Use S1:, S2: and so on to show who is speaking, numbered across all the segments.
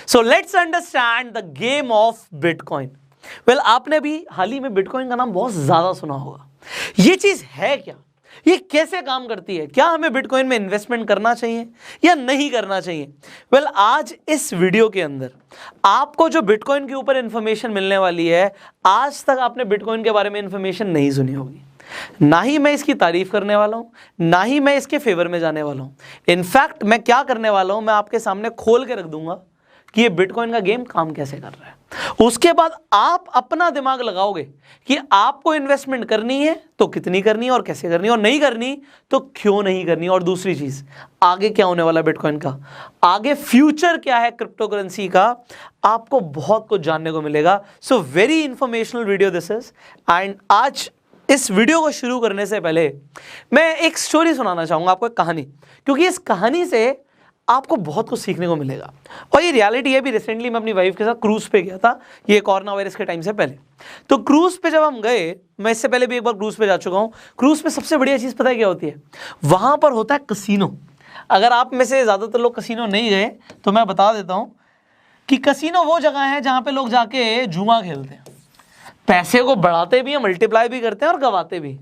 S1: So let's understand the game of bitcoin. Well, आपने भी हाल ही में बिटकॉइन का नाम बहुत ज्यादा सुना होगा। ये चीज है क्या, ये कैसे काम करती है, क्या हमें बिटकॉइन में इन्वेस्टमेंट करना चाहिए या नहीं करना चाहिए? वेल, आज इस वीडियो के अंदर आपको जो बिटकॉइन के ऊपर इंफॉर्मेशन मिलने वाली है, आज तक आपने बिटकॉइन के बारे में इंफॉर्मेशन नहीं सुनी होगी। ना ही मैं इसकी तारीफ करने वाला हूं, ना ही मैं इसके फेवर में जाने वाला हूं। इनफैक्ट मैं क्या करने वाला हूं, मैं आपके सामने खोल के रख दूंगा कि ये बिटकॉइन का गेम काम कैसे कर रहा है। उसके बाद आप अपना दिमाग लगाओगे कि आपको इन्वेस्टमेंट करनी है तो कितनी करनी है और कैसे करनी है, और नहीं करनी तो क्यों नहीं करनी। और दूसरी चीज, आगे क्या होने वाला बिटकॉइन का, आगे फ्यूचर क्या है क्रिप्टो करेंसी का, आपको बहुत कुछ जानने को मिलेगा। So very informational video this is. And आज इस वीडियो को शुरू करने से पहले मैं एक स्टोरी सुनाना चाहूंगा आपको, एक कहानी, क्योंकि इस कहानी से आपको बहुत कुछ सीखने को मिलेगा। और ये रियलिटी है भी। रिसेंटली मैं अपनी वाइफ के साथ क्रूज पे गया था, ये कोरोना वायरस के टाइम से पहले। तो क्रूज पे जब हम गए, मैं इससे पहले भी एक बार क्रूज पे जा चुका हूँ। क्रूज पे सबसे बढ़िया चीज़ पता है क्या होती है? वहाँ पर होता है कसीनो। अगर आप में से ज़्यादातर लोग कसीनो नहीं गए तो मैं बता देता हूँ कि कसीनो वो जगह है जहाँ पे लोग जाके जुआ खेलते हैं, पैसे को बढ़ाते भी हैं, मल्टीप्लाई भी करते हैं और गवाते भी।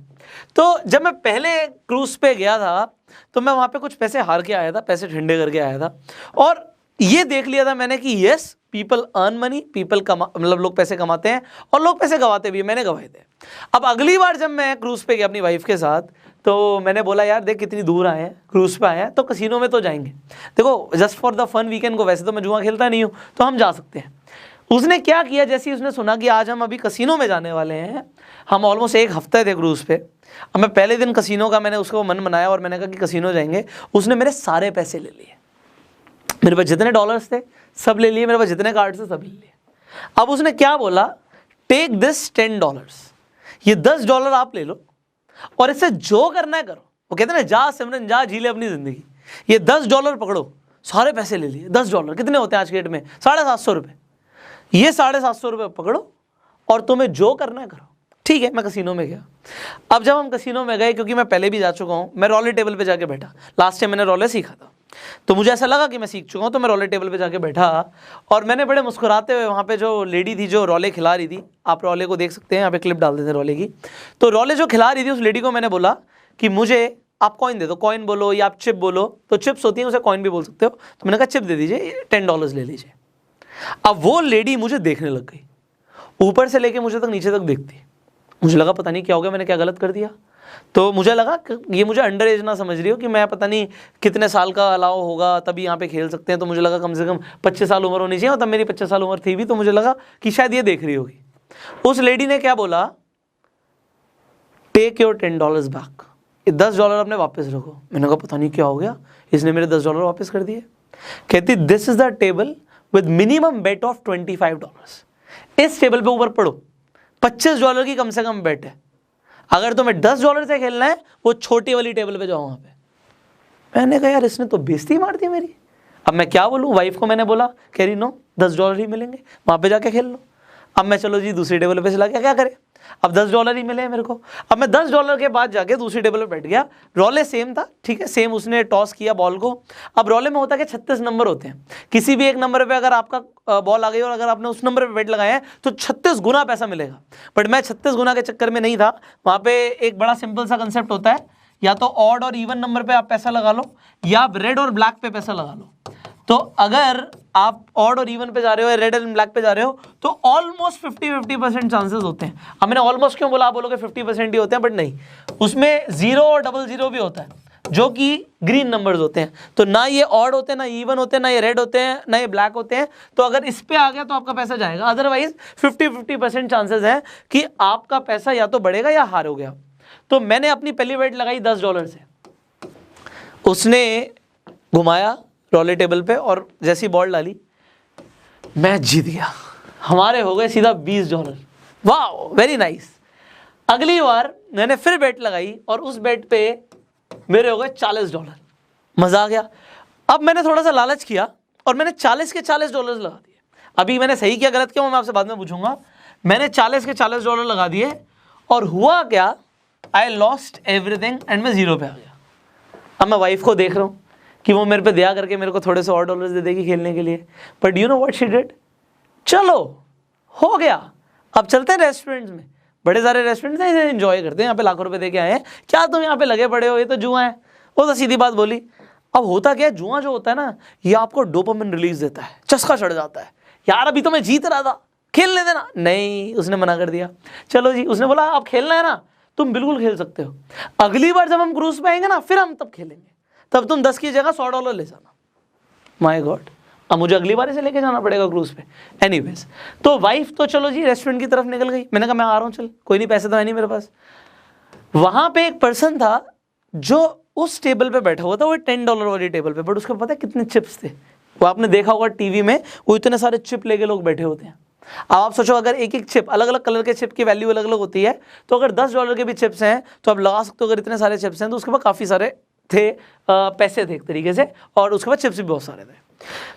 S1: तो जब मैं पहले क्रूज पे गया था तो मैं वहाँ पे कुछ पैसे हार के आया था, पैसे ठंडे करके आया था, और ये देख लिया था मैंने कि yes, people earn money, people मतलब लोग पैसे कमाते हैं और लोग पैसे गवाते भी हैं। मैंने गवाए थे। अब अगली बार जब मैं क्रूज पे गया अपनी वाइफ के साथ, तो मैंने बोला यार देख कितनी दूर आए हैं, क्रूज पे आए हैं तो कसीनो में तो जाएंगे, देखो just for the fun weekend को, वैसे तो मैं जुआ खेलता नहीं हूँ, तो हम जा सकते हैं। उसने क्या किया, जैसे ही उसने सुना कि आज हम अभी कसीनो में जाने वाले हैं, हम ऑलमोस्ट एक हफ्ते थे क्रूज पे। अब मैं पहले दिन कसीनो का मैंने उसको मन बनाया और मैंने कहा कि कसीनो जाएंगे। उसने मेरे सारे पैसे ले लिए, मेरे पास जितने डॉलर्स थे सब ले लिए, मेरे पास जितने कार्ड थे सब ले लिए। अब उसने क्या बोला, टेक दिस $10, ये $10 आप ले लो और इससे जो करना है करो। वो कहते हैं ना, जा सिमरन जा, जी ले अपनी जिंदगी। ये $10 पकड़ो, सारे पैसे ले लिए। $10 कितने होते हैं आज के डेट में? 750 रुपये। ये 750 रुपये पकड़ो और तुम्हें जो करना है करो। ठीक है, मैं कसीनो में गया। अब जब हम कसीनो में गए, क्योंकि मैं पहले भी जा चुका हूँ, मैं रोले टेबल पे जाके बैठा। लास्ट टाइम मैंने रोले सीखा था, तो मुझे ऐसा लगा कि मैं सीख चुका हूँ, तो मैं रोले टेबल पे जाके बैठा और मैंने बड़े मुस्कुराते हुए वहाँ पे जो लेडी थी जो रोले खिला रही थी, आप रोले को देख सकते हैं, यहाँ पे क्लिप डाल देते हैं रोले की। तो रोले जो खिला रही थी उस लेडी को मैंने बोला कि मुझे आप कॉइन दे दो, कॉइन बोलो या आप चिप बोलो, तो चिप्स होती हैं, उसे कॉइन भी बोल सकते हो। तो मैंने कहा चिप दे दीजिए, $10 ले लीजिए। अब वो लेडी मुझे देखने लग गई, ऊपर से लेके मुझे तक नीचे तक देखती। मुझे लगा पता नहीं क्या हो गया, मैंने क्या गलत कर दिया। तो मुझे लगा कि ये मुझे अंडर एज ना समझ रही हो, कि मैं पता नहीं कितने साल का अलाउ होगा तभी यहाँ पे खेल सकते हैं। तो मुझे लगा कम से कम 25 साल उम्र होनी चाहिए, और तब मेरी 25 साल उम्र थी भी, तो मुझे लगा कि शायद ये देख रही होगी। उस लेडी ने क्या बोला, टेक योर $10 बैक, ये $10 अपने वापस रखो। मैंने कहा पता नहीं क्या हो गया, इसने मेरे $10 वापस कर दिए। कहती this is the table with minimum bet of $25। इस टेबल पे ऊपर पढ़ो, $25 की कम से कम बेट है। अगर तुम्हें $10 से खेलना है, वो छोटी वाली टेबल पे जाओ वहां पे। मैंने कहा यार इसने तो बेइज्जती मार दी मेरी। अब मैं क्या बोलूं, वाइफ को मैंने बोला, कह रही नो, $10 ही मिलेंगे, वहां पे जाके खेल लो। अब मैं चलो जी दूसरी टेबल पे चला गया, क्या करे, अब $10 ही मिले हैं मेरे को। अब मैं $10 के बाद जाके दूसरी टेबल पे बैठ गया। रोले सेम था, ठीक है, सेम उसने टॉस किया बॉल को। अब रोले में होता है कि 36 नंबर होते हैं, किसी भी एक नंबर पे अगर आपका बॉल आ गई और अगर आपने उस नंबर पे बेट लगाया है तो 36 गुना पैसा मिलेगा। बट मैं 36 गुना के चक्कर में नहीं था। वहां पे एक बड़ा सिंपल सा कंसेप्ट होता है, या तो ऑड और इवन नंबर पे आप पैसा लगा लो, या आप रेड और ब्लैक पे पैसा लगा लो। तो अगर आप ऑड और इवन पे जा रहे हो, रेड एंड ब्लैक पे जा रहे हो, तो ऑलमोस्ट 50% चांसेस होते हैं। अब मैंने ऑलमोस्ट क्यों बोला, आप बोलोगे 50% ही होते हैं, बट नहीं, उसमें 0 और 00 भी होता है, जो कि ग्रीन नंबर्स होते हैं। तो ना ये ऑड होते हैं, ना इवन होते हैं, ना ये रेड होते हैं, ना ये ब्लैक होते हैं। तो अगर इस पे आ गया तो आपका पैसा जाएगा, अदरवाइज 50% चांसेस है कि आपका पैसा या तो बढ़ेगा या हारोगे आप। तो मैंने अपनी पहली बेट लगाई $10 से, उसने घुमाया रोले टेबल पे और जैसी बॉल डाली मैं जीत गया, हमारे हो गए सीधा $20। वाह, वेरी नाइस। अगली बार मैंने फिर बेट लगाई और उस बेट पे मेरे हो गए $40। मजा आ गया। अब मैंने थोड़ा सा लालच किया और मैंने 40 के $40 लगा दिए। अभी मैंने सही किया गलत किया मैं आपसे बाद में पूछूंगा। मैंने 40 के $40 लगा दिए और हुआ क्या, आई लॉस्ट एवरीथिंग एंड मैं 0 पे आ गया। अब मैं वाइफ को देख रहा हूँ कि वो मेरे पे दया करके मेरे को थोड़े से और डॉलर्स दे देगी खेलने के लिए। But you know what she did, चलो हो गया, अब चलते हैं रेस्टोरेंट्स में, बड़े सारे रेस्टोरेंट्स हैं, इसे एंजॉय करते हैं, यहाँ पे लाखों रुपए दे के आए हैं, क्या तुम यहाँ पे लगे पड़े हो, ये तो जुआ है। वो तो सीधी बात बोली। अब होता क्या है, जुआ जो होता है ना, ये आपको डोपामिन रिलीज देता है, चस्का चढ़ जाता है, यार अभी तो मैं जीत रहा था, खेलने देना। नहीं, उसने मना कर दिया। चलो जी, उसने बोला आप खेलना है ना, तुम बिल्कुल खेल सकते हो, अगली बार जब हम क्रूज पे आएंगे ना, फिर हम तब खेलेंगे, तब तुम 10 की जगह $100 ले जाना। माय गॉड, अब मुझे अगली बार इसे लेके जाना पड़ेगा क्रूज पे। एनीवेज, तो वाइफ तो चलो जी रेस्टोरेंट की तरफ निकल गई। मैंने कहा मैं आ रहा हूँ, चल कोई नहीं, पैसे तो है नहीं मेरे पास। वहां पे एक पर्सन था जो उस टेबल पे बैठा हुआ था, वो $10 वाली टेबल पे, बट उसको पता है कितने चिप्स थे, वो आपने देखा होगा टीवी में, वो इतने सारे चिप लेके लोग बैठे होते हैं। अब आप सोचो, अगर एक एक चिप, अलग अलग कलर के चिप की वैल्यू अलग अलग होती है, तो अगर $10 के भी चिप्स हैं तो आप लगा सकते हो, अगर इतने सारे चिप्स हैं तो उसके बाद काफ़ी सारे थे, पैसे थे एक तरीके से, और उसके बाद चिप्स भी बहुत सारे थे।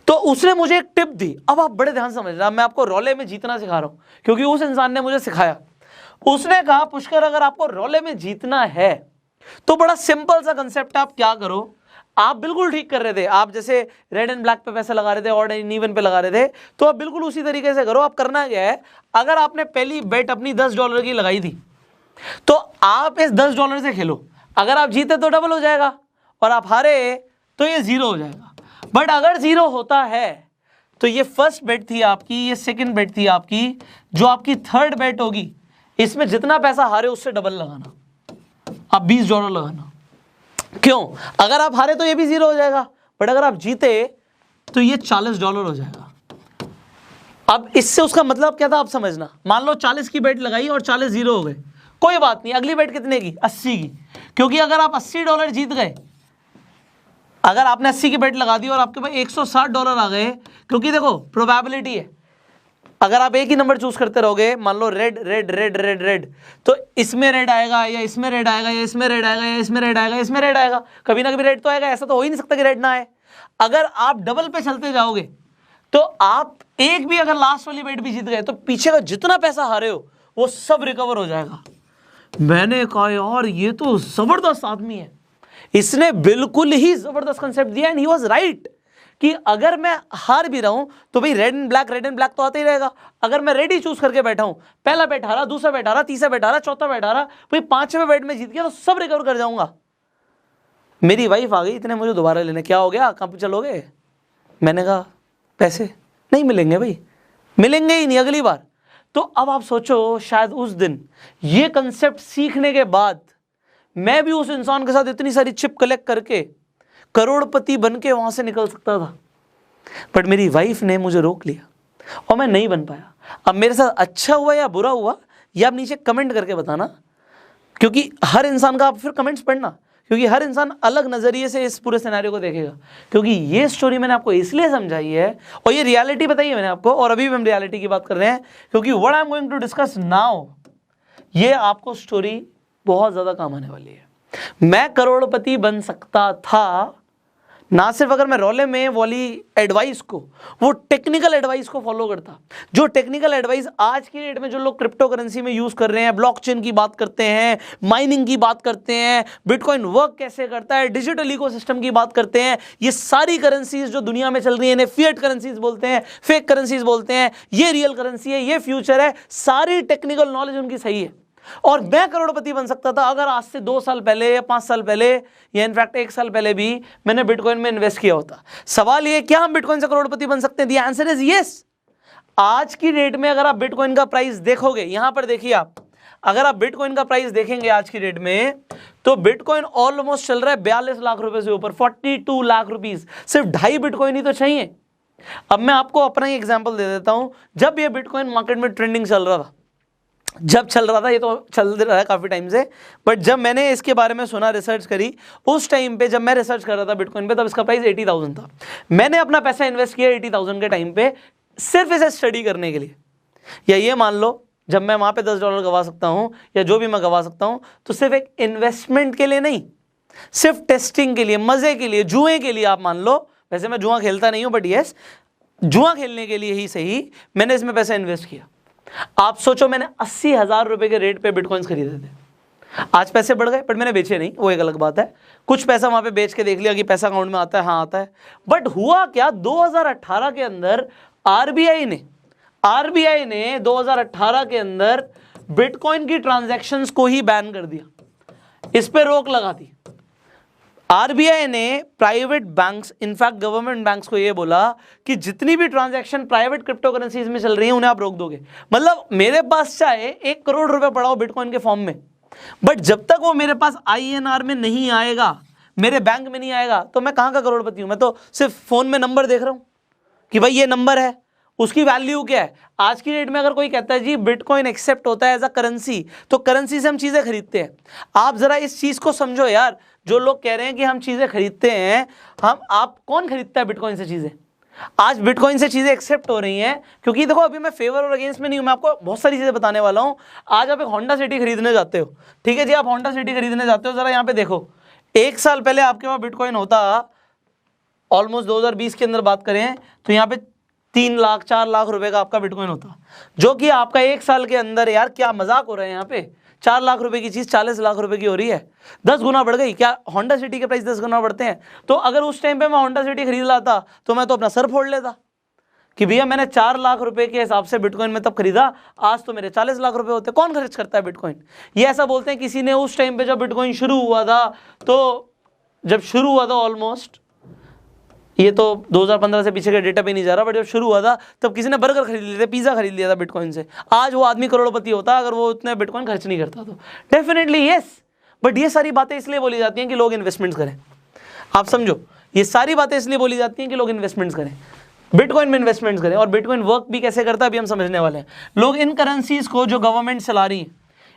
S1: तो उसने मुझे एक टिप दी। अब आप बड़े ध्यान से समझना, मैं आपको रोले में जीतना सिखा रहा हूँ, क्योंकि उस इंसान ने मुझे सिखाया। उसने कहा पुष्कर, अगर आपको रोले में जीतना है तो बड़ा सिंपल सा कंसेप्ट, आप क्या करो, आप बिल्कुल ठीक कर रहे थे, आप जैसे रेड एंड ब्लैक पे पैसे लगा रहे थे, ऑड एंड इवन पे लगा रहे थे, तो आप बिल्कुल उसी तरीके से करो। आप करना क्या है, अगर आपने पहली बेट अपनी $10 की लगाई थी, तो आप इस $10 से खेलो, अगर आप जीते तो डबल हो जाएगा, और आप हारे तो ये 0 हो जाएगा। बट अगर 0 होता है तो ये फर्स्ट बेट थी आपकी, ये सेकंड बेट थी आपकी, जो आपकी थर्ड बेट होगी, इसमें जितना पैसा हारे उससे डबल लगाना, आप $20 लगाना। क्यों, अगर आप हारे तो ये भी 0 हो जाएगा, बट अगर आप जीते तो ये $40 हो जाएगा। अब इससे उसका मतलब क्या था आप समझना, मान लो 40 की बेट लगाई और 40 0 हो गए, कोई बात नहीं, अगली बेट कितने की, 80 की, क्योंकि अगर आप $80 जीत गए, अगर आपने 80 की बेट लगा दी और आपके पास $160 आ गए, क्योंकि देखो प्रोबेबिलिटी है, अगर आप एक ही नंबर चूज करते रहोगे, मान लो red red red red red, तो इसमें रेड आएगा, या इसमें रेड आएगा, या इसमें रेड आएगा, या इसमें रेड आएगा, इसमें रेड आएगा, कभी ना कभी रेड तो आएगा, ऐसा तो हो ही नहीं सकता कि रेड ना आए। अगर आप डबल पे चलते जाओगे तो आप एक भी अगर लास्ट वाली बेट भी जीत गए, तो पीछे का जितना पैसा हारे हो वो सब रिकवर हो जाएगा। मैंने कहा यार ये तो जबरदस्त आदमी है, इसने बिल्कुल ही जबरदस्त कंसेप्ट दिया, एंड ही वाज राइट, कि अगर मैं हार भी रहा हूं तो भाई रेड एंड ब्लैक तो आता ही रहेगा। अगर मैं रेड ही चूज करके बैठा हूं, पहला बैट हारा, दूसरा बैट हारा, तीसरा बैट हारा, चौथा बैट हारा, भाई 5वें बैट में जीत गया तो सब रिकवर कर जाऊंगा। मेरी वाइफ आ गई, इतने मुझे दोबारा लेने, क्या हो गया, कहां पे चलोगे? मैंने कहा पैसे नहीं मिलेंगे भाई, मिलेंगे ही नहीं अगली बार। तो अब आप सोचो, शायद उस दिन ये कंसेप्ट सीखने के बाद मैं भी उस इंसान के साथ इतनी सारी चिप कलेक्ट करके करोड़पति बन के वहां से निकल सकता था, बट मेरी वाइफ ने मुझे रोक लिया और मैं नहीं बन पाया। अब मेरे साथ अच्छा हुआ या बुरा हुआ, ये आप नीचे कमेंट करके बताना, क्योंकि हर इंसान का आप फिर कमेंट्स पढ़ना, क्योंकि हर इंसान अलग नजरिए से इस पूरे सिनेरियो को देखेगा। क्योंकि ये स्टोरी मैंने आपको इसलिए समझाई है और ये रियलिटी बताई है मैंने आपको, और अभी भी हम रियलिटी की बात कर रहे हैं, क्योंकि what I am going to discuss now, ये आपको स्टोरी बहुत ज्यादा काम आने वाली है। मैं करोड़पति बन सकता था ना सिर्फ अगर मैं रोले में वाली एडवाइस को, वो टेक्निकल एडवाइस को फॉलो करता, जो टेक्निकल एडवाइस आज की डेट में जो लोग क्रिप्टो करेंसी में यूज कर रहे हैं, ब्लॉकचेन की बात करते हैं, माइनिंग की बात करते हैं, बिटकॉइन वर्क कैसे करता है, डिजिटल इकोसिस्टम की बात करते हैं, ये सारी करेंसीज जो दुनिया में चल रही है, इन्हें फिएट करेंसीज बोलते हैं, फेक करेंसीज बोलते हैं, ये रियल करेंसी है, ये फ्यूचर है, सारी टेक्निकल नॉलेज उनकी सही है। और मैं करोड़पति बन सकता था अगर आज से 2 साल पहले या 5 साल पहले या इनफैक्ट 1 साल पहले भी मैंने बिटकॉइन में इन्वेस्ट किया होता। सवाल ये, क्या हम बिटकॉइन से करोड़पति बन सकते हैं? The answer is yes. आज की डेट में अगर आप बिटकॉइन का प्राइस देखोगे, यहां पर देखिए आप, अगर आप बिटकॉइन का प्राइस देखेंगे आज की डेट में, तो बिटकॉइन ऑलमोस्ट चल रहा है 42 लाख रुपए से ऊपर, 42 लाख रुपीस। सिर्फ 2.5 बिटकॉइन ही तो चाहिए। अब मैं आपको अपना ही एग्जाम्पल दे देता हूं। जब ये बिटकॉइन मार्केट में ट्रेंडिंग चल रहा था, जब चल रहा था, ये तो चल रहा है काफ़ी टाइम से, बट जब मैंने इसके बारे में सुना, रिसर्च करी, उस टाइम पे जब मैं रिसर्च कर रहा था बिटकॉइन पे, तब इसका प्राइस 80,000 था। मैंने अपना पैसा इन्वेस्ट किया 80,000 के टाइम पे, सिर्फ इसे स्टडी करने के लिए। या ये मान लो जब मैं वहाँ पे $10 गवा सकता हूँ या जो भी मैं गवा सकता हूँ, तो सिर्फ एक इन्वेस्टमेंट के लिए नहीं, सिर्फ टेस्टिंग के लिए, मज़े के लिए, जुए के लिए आप मान लो। वैसे मैं जुआ खेलता नहीं हूँ, बट यस, जुआ खेलने के लिए ही सही मैंने इसमें पैसा इन्वेस्ट किया। आप सोचो, मैंने 80,000 रुपए के रेट पे बिटकॉइंस खरीदे थे। आज पैसे बढ़ गए, बट मैंने बेचे नहीं, वो एक अलग बात है। कुछ पैसा वहां पे बेच के देख लिया कि पैसा अकाउंट में आता है, हाँ आता है। बट हुआ क्या, 2018 के अंदर आरबीआई ने 2018 के अंदर बिटकॉइन की ट्रांजैक्शंस को ही बैन कर दिया, इस पे रोक लगा दी। आरबीआई ने private banks, in fact government banks को ये बोला कि जितनी भी ट्रांजैक्शन प्राइवेट क्रिप्टो करेंसीज में चल रही है उन्हें आप रोक दोगे। मतलब मेरे पास चाहे 1 करोड़ रुपए पड़ा हो बिटकॉइन के फॉर्म में, बट जब तक वो मेरे पास आईएनआर में नहीं आएगा, मेरे बैंक में नहीं आएगा, तो मैं कहां का करोड़पति हूं? मैं तो सिर्फ फोन में नंबर देख रहा हूं कि भाई ये नंबर है, उसकी वैल्यू क्या है। आज की डेट में अगर कोई कहता है जी बिटकॉइन एक्सेप्ट होता है एज अ करेंसी, तो करेंसी से हम चीजें खरीदते हैं। आप जरा इस चीज को समझो यार, जो लोग कह रहे हैं कि हम चीजें खरीदते हैं, आप कौन खरीदता है बिटकॉइन से चीजें? आज बिटकॉइन से चीजें एक्सेप्ट हो रही हैं, क्योंकि देखो अभी मैं फेवर और अगेंस्ट में नहीं हूं, मैं आपको बहुत सारी चीजें बताने वाला हूं। आज आप एक होंडा सिटी खरीदने जाते हो, ठीक है जी, आप होंडा सिटी खरीदने जाते हो, जरा यहां पे देखो, 1 साल पहले आपके पास बिटकॉइन होता, ऑलमोस्ट 2020 के अंदर बात करें तो यहाँ पे 3 लाख 4 लाख रुपए का आपका बिटकॉइन होता, जो कि आपका 1 साल के अंदर, यार क्या मजाक हो रहा है, यहाँ पे 4 लाख रुपए की चीज 40 लाख रुपए की हो रही है, 10 गुना बढ़ गई। क्या होंडा सिटी के प्राइस 10 गुना बढ़ते हैं? तो अगर उस टाइम पे मैं होंडा सिटी खरीद लाता तो मैं तो अपना सर फोड़ लेता कि भैया मैंने 4 लाख रुपए के हिसाब से बिटकॉइन में तब खरीदा, आज तो मेरे 40 लाख रुपए होते। कौन खर्च करता है बिटकॉइन? ये ऐसा बोलते हैं किसी ने उस टाइम पे जब बिटकॉइन शुरू हुआ था, तो जब शुरू हुआ था ऑलमोस्ट, ये तो 2015 से पीछे का डेटा पे नहीं जा रहा, बट जब शुरू हुआ था तब किसी ने बर्गर खरीद लिया था, पिज्जा खरीद लिया था बिटकॉइन से। आज वो आदमी करोड़पति होता अगर वो उतने बिटकॉइन खर्च नहीं करता तो। डेफिनेटली यस, बट ये सारी बातें इसलिए बोली जाती हैं कि लोग इन्वेस्टमेंट्स करें। आप समझो, ये सारी बातें इसलिए बोली जाती हैं कि लोग इन्वेस्टमेंट्स करें, बिटकॉइन में इन्वेस्टमेंट्स करें। और बिटकॉइन वर्क भी कैसे करता है अभी हम समझने वाले हैं। लोग इन करेंसीज को जो गवर्नमेंट चला रही है,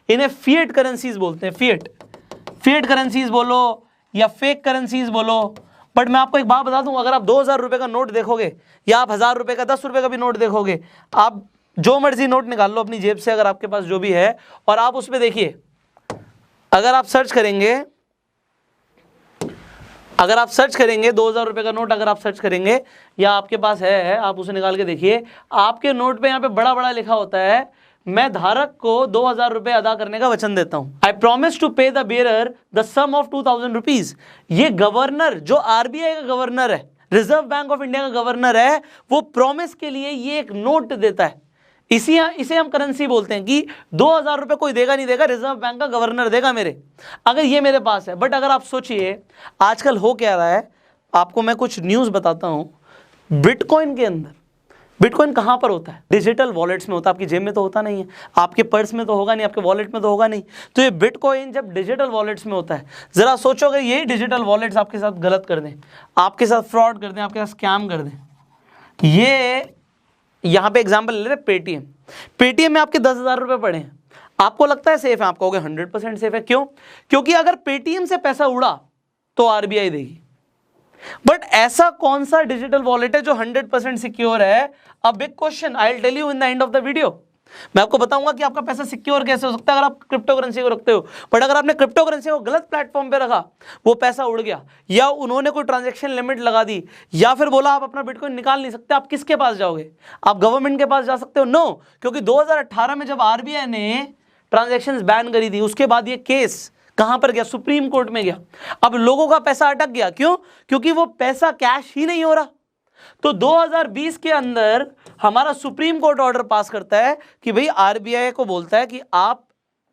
S1: इन्हें फिएट करेंसीज बोलते हैं। फिएट करेंसीज बोलो या फेक करेंसीज बोलो, बट मैं आपको एक बात बता दूं, अगर आप 2000 रुपए का नोट देखोगे या आप 1000 रुपए का 10 रुपए का भी नोट देखोगे, आप जो मर्जी नोट निकाल लो अपनी जेब से अगर आपके पास जो भी है, और आप उस पे देखिए, अगर आप सर्च करेंगे 2000 रुपए का नोट अगर आप सर्च करेंगे या आपके पास है, आप उसे निकाल के देखिए, आपके नोट पे यहाँ पे बड़ा बड़ा लिखा होता है, मैं धारक को 2000 रुपए अदा करने का वचन देता हूं। I promise to pay the bearer the sum of 2000 rupees. ये गवर्नर, जो आरबीआई का गवर्नर है, रिजर्व बैंक ऑफ इंडिया का गवर्नर है, वो प्रॉमिस के लिए ये एक नोट देता है। इसे हम करेंसी बोलते हैं कि 2000 रुपए कोई देगा नहीं देगा, रिजर्व बैंक का गवर्नर देगा मेरे, अगर ये मेरे पास है। बट अगर आप सोचिए आजकल हो क्या रहा है, आपको मैं कुछ न्यूज बताता हूं। बिटकॉइन के अंदर, बिटकॉइन कहां पर होता है? डिजिटल वॉलेट्स में होता है। आपकी जेब में तो होता नहीं है, आपके पर्स में तो होगा नहीं, आपके वॉलेट में तो होगा नहीं। तो ये बिटकॉइन जब डिजिटल वॉलेट्स में होता है, जरा सोचो अगर ये डिजिटल वॉलेट्स आपके साथ गलत कर दें, आपके साथ फ्रॉड कर दें, आपके साथ स्कैम कर दें। ये यहां पे एग्जांपल ले रहे पेटीएम में आपके 10,000 रुपए पड़े हैं, आपको लगता है सेफ है? आप कहोगे 100% सेफ है। क्यों? क्योंकि अगर पेटीएम से पैसा उड़ा तो आरबीआई देगी। बट ऐसा कौन सा डिजिटल वॉलेट है जो 100% सिक्योर है? A big question, I will tell you in the end of the video. मैं आपको बताऊंगा कि आपका पैसा सिक्योर कैसे हो सकता है अगर आप क्रिप्टो करेंसी को रखते हो। बट अगर आपने क्रिप्टो करेंसी को गलत प्लेटफॉर्म पे रखा, वो पैसा उड़ गया, या उन्होंने कोई ट्रांजैक्शन लिमिट लगा दी, या फिर बोला आप अपना बिटकॉइन निकाल नहीं सकते, आप किसके पास जाओगे? आप गवर्नमेंट के पास जा सकते हो? नो, क्योंकि 2018 में जब आरबीआई ने ट्रांजैक्शंस बैन करी थी, उसके बाद ये केस कहां पर गया? सुप्रीम कोर्ट में गया। अब लोगों का पैसा अटक गया। क्यों? क्योंकि वो पैसा कैश ही नहीं हो रहा। तो 2020 के अंदर हमारा सुप्रीम कोर्ट ऑर्डर पास करता है कि भाई आरबीआई को बोलता है कि आप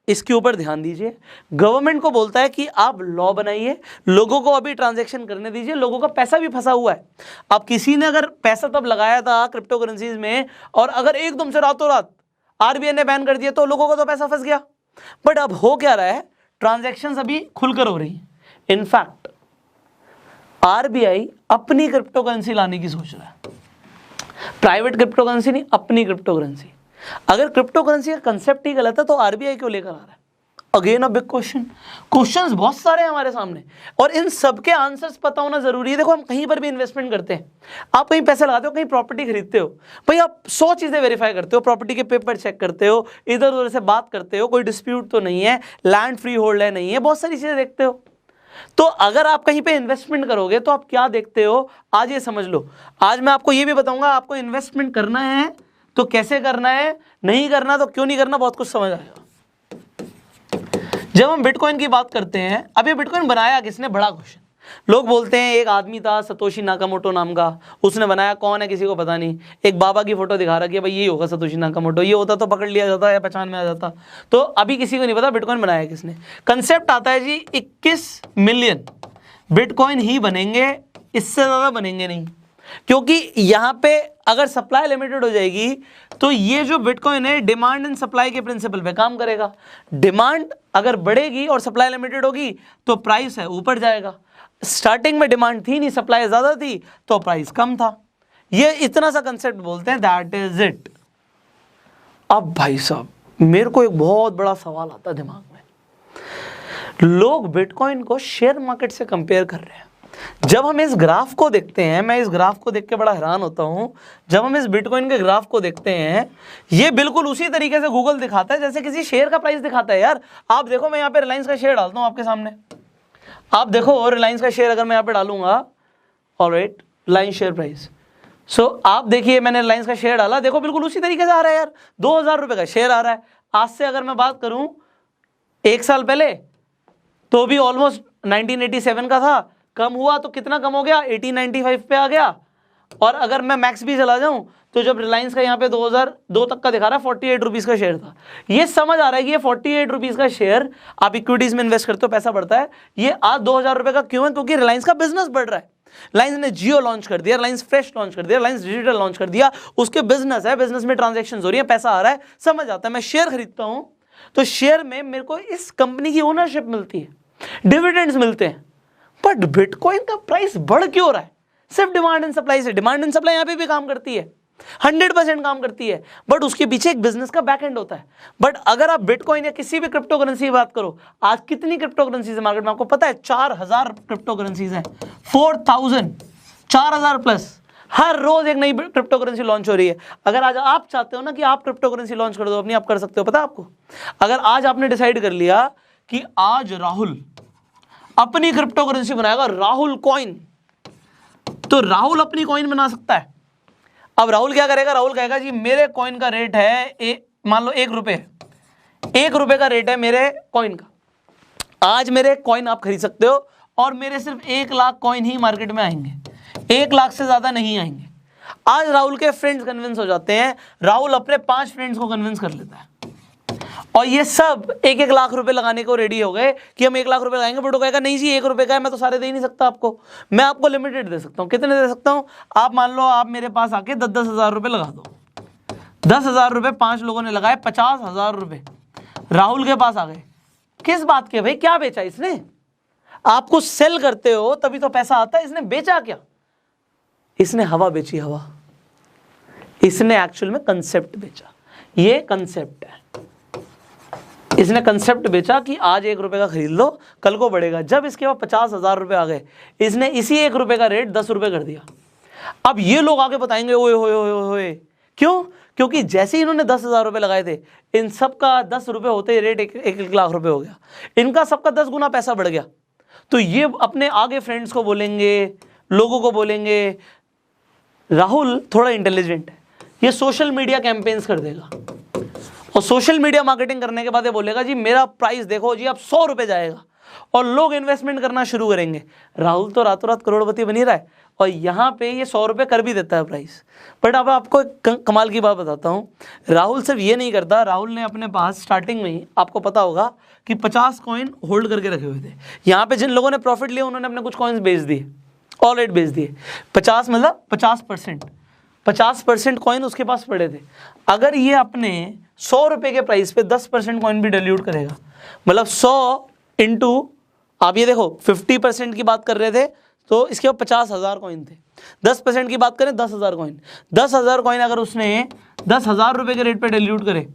S1: इसके ऊपर ध्यान दीजिए, गवर्नमेंट को बोलता है कि आप लॉ बनाइए, लोगों को अभी ट्रांजैक्शन करने दीजिए, लोगों का पैसा भी फंसा हुआ है। अब किसी ने अगर पैसा तब लगाया था क्रिप्टो करेंसीज में, और अगर एकदम से रातों रात आरबीआई ने बैन कर दिया, तो लोगों का तो पैसा फंस गया। बट अब हो क्या रहा है? ट्रांजैक्शंस अभी खुलकर हो रही है। इनफैक्ट आरबीआई अपनी क्रिप्टो करेंसी लाने की सोच रहा है, प्राइवेट क्रिप्टो करेंसी नहीं, अपनी क्रिप्टो करेंसी। अगर क्रिप्टो करेंसी का कंसेप्ट ही गलत है तो आरबीआई क्यों लेकर आ रहा है? Again a big question. Questions बहुत सारे हैं हमारे सामने, और इन सबके आंसर्स पता होना जरूरी है। देखो, हम कहीं पर भी इन्वेस्टमेंट करते हैं, आप कहीं पैसे लगाते हो, कहीं प्रॉपर्टी खरीदते हो, भाई आप 100 चीजें वेरीफाई करते हो, प्रॉपर्टी के पेपर चेक करते हो, इधर उधर से बात करते हो, कोई डिस्प्यूट तो नहीं है, लैंड फ्री होल्ड है नहीं है, बहुत सारी चीजें देखते हो। तो अगर आप कहीं पे इन्वेस्टमेंट करोगे तो आप क्या देखते हो, आज ये समझ लो। आज मैं आपको ये भी बताऊंगा, आपको इन्वेस्टमेंट करना है तो कैसे करना है, नहीं करना तो क्यों नहीं करना, बहुत कुछ समझ आएगा। जब हम बिटकॉइन की बात करते हैं, अब ये बिटकॉइन बनाया किसने, बड़ा क्वेश्चन। लोग बोलते हैं एक आदमी था सतोशी नाकामोटो नाम का, उसने बनाया, कौन है किसी को पता नहीं। एक बाबा की फोटो दिखा रखी है, भाई ये होगा सतोशी नाकामोटो, ये होता तो पकड़ लिया जाता या पहचान में आ जाता। तो अभी किसी को नहीं पता बिटकॉइन बनाया किसने। कंसेप्ट आता है जी 21 मिलियन बिटकॉइन ही बनेंगे, इससे ज़्यादा बनेंगे नहीं, क्योंकि यहाँ पे अगर सप्लाई लिमिटेड हो जाएगी तो ये जो बिटकॉइन है डिमांड एंड सप्लाई के प्रिंसिपल पे काम करेगा। डिमांड अगर बढ़ेगी और सप्लाई लिमिटेड होगी तो प्राइस है ऊपर जाएगा। स्टार्टिंग में डिमांड थी नहीं, सप्लाई ज़्यादा थी तो प्राइस कम था। ये इतना सा कंसेप्ट बोलते हैं, दैट इज इट। अब भाई साहब मेरे को एक बहुत बड़ा सवाल आता है दिमाग में, लोग बिटकॉइन को शेयर मार्केट से कंपेयर कर रहे हैं। जब हम इस ग्राफ को देखते हैं, मैं इस ग्राफ को देख के बड़ा हैरान होता हूं, जब हम इस बिटकॉइन के ग्राफ को देखते हैं, ये बिल्कुल उसी तरीके से गूगल दिखाता है जैसे किसी शेयर का प्राइस दिखाता है। यार आप देखो, मैं यहाँ पे रिलायंस का शेयर डालता हूँ आपके सामने, आप देखो रिलायंस का शेयर अगर मैं यहाँ पे डालूंगा, ऑलराइट, रिलायंस शेयर प्राइस। सो आप देखिए मैंने रिलायंस का शेयर डाला, देखो बिल्कुल उसी तरीके से आ रहा है यार, 2000 रुपये का शेयर आ रहा है। आज से अगर मैं बात करूं 1 साल पहले तो भी ऑलमोस्ट 1987 का था, कम हुआ तो कितना कम हो गया, 1895 पे आ गया। और अगर मैं मैक्स भी चला जाऊं तो जब रिलायंस का यहाँ पे 2002 तक का दिखा रहा है 48 रुपीज़ का शेयर था। ये समझ आ रहा है कि ये 48 रुपीज़ का शेयर, आप इक्विटीज़ में इन्वेस्ट करते हो पैसा बढ़ता है, ये आज 2000 रुपये का क्यों है, क्योंकि रिलायंस का बिजनेस बढ़ रहा है। रिलायंस ने जियो लॉन्च कर दिया, रिलायंस फ्रेश लॉन्च कर दिया, रिलायंस डिजिटल लॉन्च कर दिया, उसके बिजनेस है, बिजनेस में ट्रांजेक्शन हो रही है, पैसा आ रहा है, समझ आता है। मैं शेयर खरीदता हूं तो शेयर में मेरे को इस कंपनी की ओनरशिप मिलती है, डिविडेंड्स मिलते हैं। बट बिटकॉइन का प्राइस बढ़ क्यों रहा है, सिर्फ डिमांड एंड सप्लाई से। डिमांड एंड सप्लाई यहां पे भी काम करती है, 100% काम करती है, बट उसके पीछे एक बिजनेस का बैक एंड होता है। बट अगर आप बिटकॉइन या किसी भी क्रिप्टो करेंसी की बात करो, आज कितनी क्रिप्टो करेंसीज है मार्केट में आपको पता है? 4000 क्रिप्टो करेंसीज हैं, 4000 प्लस। हर रोज एक नई क्रिप्टो करेंसी लॉन्च हो रही है। अगर आज आप चाहते हो ना कि आप क्रिप्टो करेंसी लॉन्च कर दो अपनी, आप कर सकते हो, पता है आपको? अगर आज आपने डिसाइड कर लिया कि आज राहुल अपनी क्रिप्टो करेंसी बनाएगा, राहुल कॉइन, तो राहुल अपनी कॉइन बना सकता है। अब राहुल क्या करेगा, राहुल कहेगा जी मेरे कॉइन का रेट है मान लो 1 रुपये, 1 रुपये का रेट है मेरे कॉइन का। आज मेरे कॉइन आप खरीद सकते हो और मेरे सिर्फ 1 लाख कॉइन ही मार्केट में आएंगे, 1 लाख से ज्यादा नहीं आएंगे। आज राहुल के फ्रेंड्स कन्विंस हो जाते हैं, राहुल अपने 5 फ्रेंड्स को कन्विंस कर लेता है और ये सब 1-1 लाख रुपए लगाने को रेडी हो गए कि हम 1 लाख रुपए लगाएंगे। बट वो कहेगा नहीं जी 1 रुपये का है, मैं तो सारे दे ही नहीं सकता आपको, मैं आपको लिमिटेड दे सकता हूँ। कितने दे सकता हूँ? आप मान लो आप मेरे पास आके 10-10 हज़ार रुपये लगा दो। 10 हज़ार रुपये 5 लोगों ने लगाए, 50,000 रुपये राहुल के पास आ गए। किस बात के भाई, क्या बेचा इसने? आपको सेल करते हो तभी तो पैसा आता है। इसने बेचा क्या? इसने हवा बेची, हवा। इसने एक्चुअल में कंसेप्ट बेचा। ये कंसेप्ट है, इसने कंसेप्ट बेचा कि आज 1 रुपये का खरीद लो, कल को बढ़ेगा। जब इसके बाद 50,000 रुपये आ गए, इसने इसी 1 रुपये का रेट 10 रुपये कर दिया। अब ये लोग आगे बताएंगे ओए होए होए होए, क्यों? क्योंकि जैसे ही इन्होंने 10,000 रुपये लगाए थे, इन सब का 10 रुपये होते ही रेट 1 लाख रुपये हो गया, इनका सबका 10 गुना पैसा बढ़ गया। तो ये अपने आगे फ्रेंड्स को बोलेंगे, लोगों को बोलेंगे राहुल थोड़ा इंटेलिजेंट है, ये सोशल मीडिया कैंपेन्स कर देगा और सोशल मीडिया मार्केटिंग करने के बाद ये बोलेगा जी मेरा प्राइस देखो जी अब 100 रुपये जाएगा और लोग इन्वेस्टमेंट करना शुरू करेंगे। राहुल तो रातों रात करोड़पति बन ही रहा है और यहाँ पे ये 100 रुपये कर भी देता है प्राइस। बट अब आपको एक कमाल की बात बताता हूँ, राहुल सिर्फ ये नहीं करता, राहुल ने अपने पास स्टार्टिंग में ही, आपको पता होगा कि 50 कॉइन होल्ड करके रखे हुए थे। यहाँ पे जिन लोगों ने प्रॉफिट लिया उन्होंने अपने कुछ कॉइन्स बेच दिए, ऑलरेडी बेच दिए। 50 मतलब 50% कॉइन उसके पास पड़े थे। अगर ये अपने 100 रुपये के प्राइस पे 10% कॉइन भी डिल्यूट करेगा, मतलब 100 इंटू, आप ये देखो 50% की बात कर रहे थे तो इसके बाद 50,000 कॉइन थे, 10% की बात करें 10,000 कॉइन। 10,000 कॉइन अगर उसने 10,000 रुपये के रेट पे डिल्यूट करे,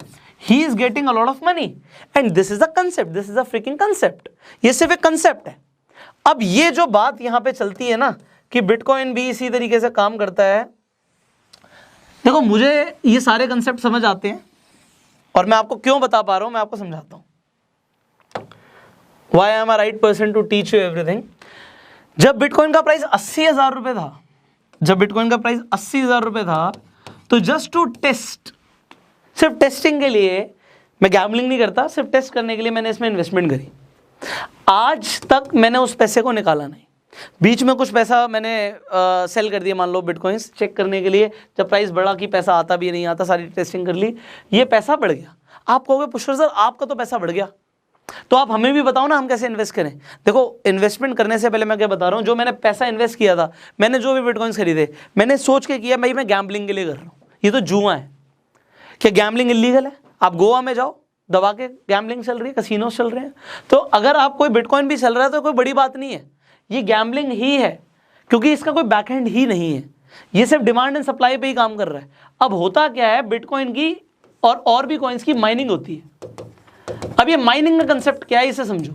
S1: he is getting a lot of money and this is a concept, this is a freaking concept. ये सिर्फ एक कंसेप्ट है। अब ये जो बात यहाँ पे चलती है ना कि बिटकॉइन भी इसी तरीके से काम करता है, देखो मुझे ये सारे कंसेप्ट समझ आते हैं और मैं आपको क्यों बता पा रहा हूं, मैं आपको समझाता हूं। Why am I right person to teach you everything? जब बिटकॉइन का प्राइस 80,000 रुपये था, जब बिटकॉइन का प्राइस 80,000 रुपये था, तो जस्ट टू टेस्ट, सिर्फ टेस्टिंग के लिए, मैं गैम्बलिंग नहीं करता, सिर्फ टेस्ट करने के लिए मैंने इसमें इन्वेस्टमेंट करी। आज तक मैंने उस पैसे को निकाला नहीं, बीच में कुछ पैसा मैंने सेल कर दिया, मान लो बिटकॉइंस चेक करने के लिए, जब प्राइस बढ़ा कि पैसा आता भी नहीं आता, सारी टेस्टिंग कर ली, ये पैसा बढ़ गया। आप कहोगे पुष्कर सर आपका तो पैसा बढ़ गया, तो आप हमें भी बताओ ना हम कैसे इन्वेस्ट करें। देखो इन्वेस्टमेंट करने से पहले मैं क्या बता रहा हूँ, जो मैंने पैसा इन्वेस्ट किया था, मैंने जो भी बिटकॉइंस खरीदे, मैंने सोच के किया भाई मैं गैम्बलिंग के लिए कर रहा हूँ, ये तो जुआ है। क्या गैम्बलिंग इलीगल है? आप गोवा में जाओ, दबा के गैम्बलिंग चल रही है, कसिनोस चल रहे हैं। तो अगर आप कोई बिटकॉइन भी चल रहा है तो कोई बड़ी बात नहीं है, ये गैम्बलिंग ही है, क्योंकि इसका कोई बैकएंड ही नहीं है, ये सिर्फ डिमांड एंड सप्लाई पे ही काम कर रहा है। अब होता क्या है, बिटकॉइन की और भी कॉइन्स की माइनिंग होती है। अब ये माइनिंग का कंसेप्ट क्या है, इसे समझो।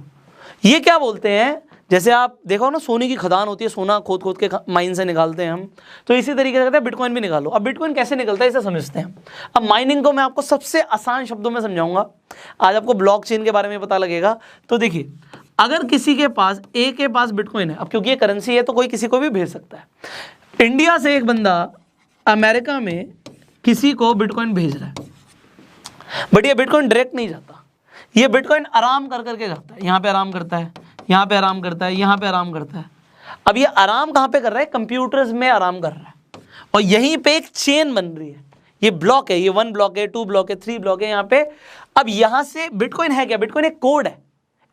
S1: ये क्या बोलते हैं, जैसे आप देखो ना सोने की खदान होती है, सोना खोद खोद के माइन से निकालते हैं हम, तो इसी तरीके से कहते हैं बिटकॉइन भी निकालो। अब बिटकॉइन कैसे निकलता है इसे समझते हैं। अब माइनिंग को मैं आपको सबसे आसान शब्दों में समझाऊंगा, आज आपको ब्लॉकचेन के बारे में पता लगेगा। तो देखिए, अगर किसी के पास ए के पास बिटकॉइन है, अब क्योंकि ये करेंसी है तो कोई किसी को भी भेज सकता है। इंडिया से एक बंदा अमेरिका में किसी को बिटकॉइन भेज रहा है, बट ये बिटकॉइन डायरेक्ट नहीं जाता, ये बिटकॉइन आराम कर करके जाता है, यहाँ पे आराम करता है, यहाँ पे आराम करता है, यहाँ पे आराम करता है। अब ये आराम कहाँ पे कर रहा है, कंप्यूटर्स में आराम कर रहा है, और यहीं पे एक चेन बन रही है, ये ब्लॉक है, ये 1 ब्लॉक है, 2 ब्लॉक है, 3 ब्लॉक है यहाँ पे। अब यहाँ से बिटकॉइन है क्या, बिटकॉइन एक कोड है,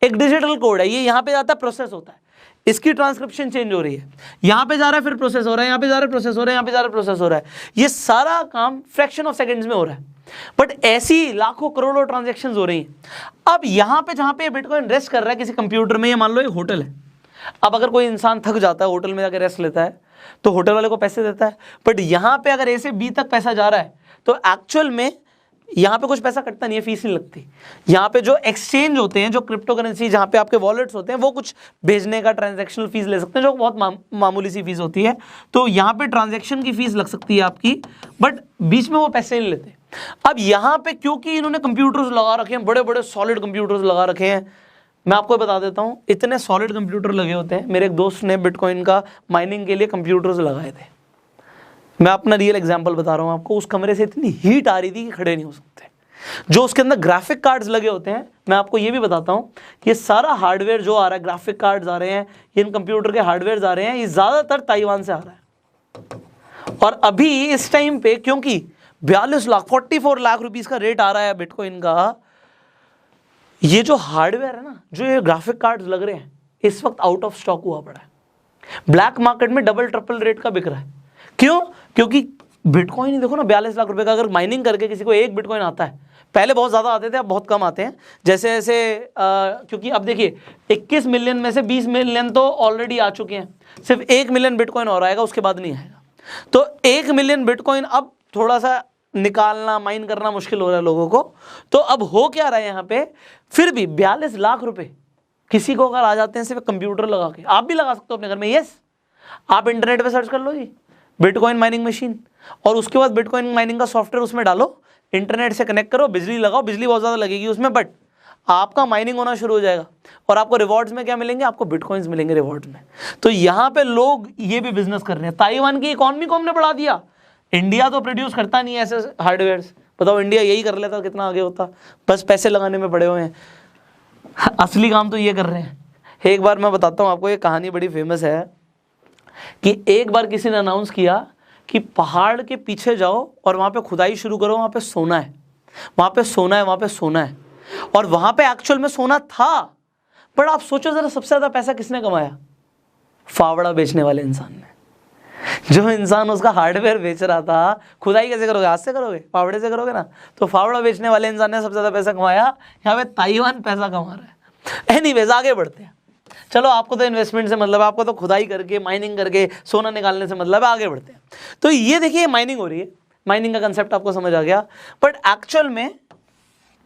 S1: एक डिजिटल कोड है, ये यहाँ पे जाता है, प्रोसेस होता है, इसकी ट्रांसक्रिप्शन चेंज हो रही है, यहाँ पे जा रहा है, फिर प्रोसेस हो रहा है, यहाँ पे जा रहा है, प्रोसेस हो रहा है, यहाँ पे जा रहा है, प्रोसेस हो रहा है। ये सारा काम फ्रैक्शन ऑफ सेकंड्स में हो रहा है, बट ऐसी लाखों करोड़ों ट्रांजैक्शंस हो रही हैं। अब यहाँ पे जहाँ पे बिटकॉइन रेस्ट कर रहा है किसी कंप्यूटर में, ये मान लो एक होटल है। अब अगर कोई इंसान थक जाता है, होटल में जाकर रेस्ट लेता है, तो होटल वाले को पैसे देता है, बट यहाँ पे अगर ए से बी तक पैसा जा रहा है तो एक्चुअल में यहाँ पे कुछ पैसा कटता नहीं है, फीस नहीं लगती। यहाँ पे जो एक्सचेंज होते हैं, जो क्रिप्टो करेंसी, जहाँ पे आपके वॉलेट्स होते हैं, वो कुछ भेजने का ट्रांजैक्शनल फीस ले सकते हैं, जो बहुत मामूली सी फीस होती है। तो यहाँ पे ट्रांजैक्शन की फीस लग सकती है आपकी, बट बीच में वो पैसे नहीं लेते। अब यहाँ पे क्योंकि इन्होंने कंप्यूटर्स लगा रखे हैं, बड़े बड़े सॉलिड कंप्यूटर्स लगा रखे हैं, मैं आपको बता देता हूँ, इतने सॉलिड कंप्यूटर लगे होते हैं। मेरे एक दोस्त ने बिटकॉइन का माइनिंग के लिए कंप्यूटर्स लगाए थे, मैं अपना रियल एग्जांपल बता रहा हूँ आपको। उस कमरे से इतनी हीट आ रही थी कि खड़े नहीं हो सकते। जो उसके अंदर ग्राफिक कार्ड्स लगे होते हैं, मैं आपको ये भी बताता हूँ, ये सारा हार्डवेयर जो आ रहा है, ग्राफिक कार्ड्स आ रहे हैं, ये इन कंप्यूटर के हार्डवेयर आ रहे हैं, ये ज़्यादातर ताइवान से आ रहा है। और अभी इस टाइम पे क्योंकि 44 लाख रुपीज़ का रेट आ रहा है बिटकॉइन का, ये जो हार्डवेयर है ना, जो ये ग्राफिक कार्ड्स लग रहे हैं, इस वक्त आउट ऑफ स्टॉक हुआ पड़ा है। ब्लैक मार्केट में डबल ट्रिपल रेट का बिक रहा है। क्यों? क्योंकि बिटकॉइन ही देखो ना, 42 लाख रुपए का अगर माइनिंग करके किसी को एक बिटकॉइन आता है, पहले बहुत ज़्यादा आते थे, अब बहुत कम आते हैं। जैसे जैसे क्योंकि अब देखिए 21 मिलियन में से 20 मिलियन तो ऑलरेडी आ चुके हैं, सिर्फ 1 मिलियन बिटकॉइन और आएगा, उसके बाद नहीं आएगा। तो 1 मिलियन बिटकॉइन अब थोड़ा सा निकालना, माइन करना मुश्किल हो रहा है लोगों को। तो अब हो क्या रहा है यहाँ पे, फिर भी 42 लाख रुपए किसी को अगर आ जाते हैं सिर्फ कंप्यूटर लगा के, आप भी लगा सकते हो अपने घर में। यस, आप इंटरनेट पे सर्च कर लो जी बिटकॉइन माइनिंग मशीन, और उसके बाद बिटकॉइन माइनिंग का सॉफ्टवेयर उसमें डालो, इंटरनेट से कनेक्ट करो, बिजली लगाओ, बिजली बहुत ज़्यादा लगेगी उसमें, बट आपका माइनिंग होना शुरू हो जाएगा। और आपको रिवॉर्ड्स में क्या मिलेंगे, आपको बिटकॉइंस मिलेंगे रिवॉर्ड्स में। तो यहाँ पे लोग ये भी बिजनेस कर रहे हैं। ताइवान की इकॉनमी को हमने बढ़ा दिया। इंडिया तो प्रोड्यूस करता नहीं है ऐसे हार्डवेयर्स, बताओ इंडिया यही कर लेता कितना आगे होता, बस पैसे लगाने में पड़े हुए हैं। असली काम तो ये कर रहे हैं। एक बार मैं बताता हूँ आपको, ये कहानी बड़ी फेमस है कि एक बार किसी ने अनाउंस किया कि पहाड़ के पीछे जाओ और वहाँ पे खुदाई शुरू करो, वहाँ पे सोना है, वहाँ पे सोना है, वहाँ पे सोना है। और वहाँ पे एक्चुअल में सोना था, पर आप सोचो ज़रा, सबसे ज़्यादा पैसा किसने कमाया? फावड़ा बेचने वाले इंसान ने। जो इंसान उसका हार्डवेयर बेच रहा था, खुदाई कैसे करोगे, हाथ से करोगे, फावड़े से करोगे ना, तो फावड़ा बेचने वाले इंसान ने सबसे ज़्यादा पैसा कमाया। यहाँ पे ताइवान पैसा कमा रहा है। एनीवेज, आगे बढ़ते हैं। चलो, आपको तो इन्वेस्टमेंट से मतलब है, आपको तो खुदाई करके माइनिंग करके सोना निकालने से मतलब है, आगे बढ़ते हैं। तो ये देखिए माइनिंग हो रही है, माइनिंग का कंसेप्ट आपको समझ आ गया। बट एक्चुअल में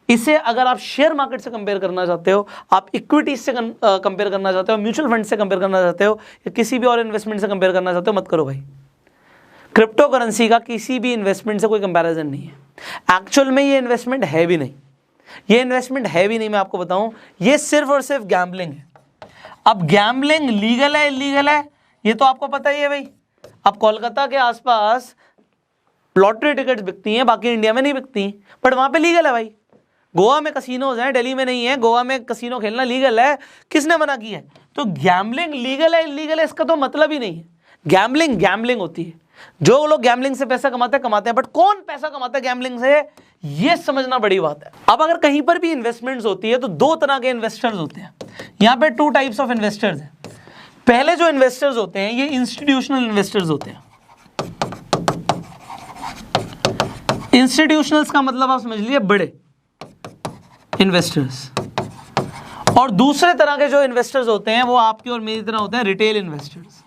S1: इसे अगर आप शेयर मार्केट से कंपेयर करना चाहते हो, आप इक्विटीज से कंपेयर करना चाहते हो, म्यूचुअल फंड से कंपेयर करना चाहते हो, या किसी भी और इन्वेस्टमेंट से कंपेयर करना चाहते हो, मत करो भाई। क्रिप्टो करेंसी का किसी भी इन्वेस्टमेंट से कोई कंपैरिजन नहीं है। एक्चुअल में ये इन्वेस्टमेंट है भी नहीं, ये इन्वेस्टमेंट है भी नहीं। मैं आपको बताऊं, ये सिर्फ और सिर्फ गैम्बलिंग है। अब गैम्बलिंग लीगल है इलीगल है ये तो आपको पता ही है भाई। अब कोलकाता के आसपास लॉटरी टिकट्स बिकती हैं, बाकी इंडिया में नहीं बिकती, बट वहां पे लीगल है भाई। गोवा में कसिनोज हैं, दिल्ली में नहीं है। गोवा में कसिनो खेलना लीगल है, किसने मना किया है? तो गैम्बलिंग लीगल है इलीगल है इसका तो मतलब ही नहीं है। गैम्बलिंग गैम्बलिंग होती है, जो लोग गैम्बलिंग से पैसा कमाते हैं, बट कौन पैसा कमाता है गैम्बलिंग से, ये समझना बड़ी बात है। अब अगर कहीं पर भी इन्वेस्टमेंट्स होती है तो दो तरह के इन्वेस्टर्स होते हैं। यहाँ पे 2 टाइप्स ऑफ इन्वेस्टर्स हैं। पहले जो इन्वेस्टर्स होते हैं ये इंस्टीट्यूशनल इन्वेस्टर्स होते हैं। इंस्टीट्यूशनल्स का मतलब आप समझ लीजिए बड़े इन्वेस्टर्स। और दूसरे तरह के जो इन्वेस्टर्स होते हैं वो आपकी और मेरी तरह होते हैं रिटेल इन्वेस्टर्स।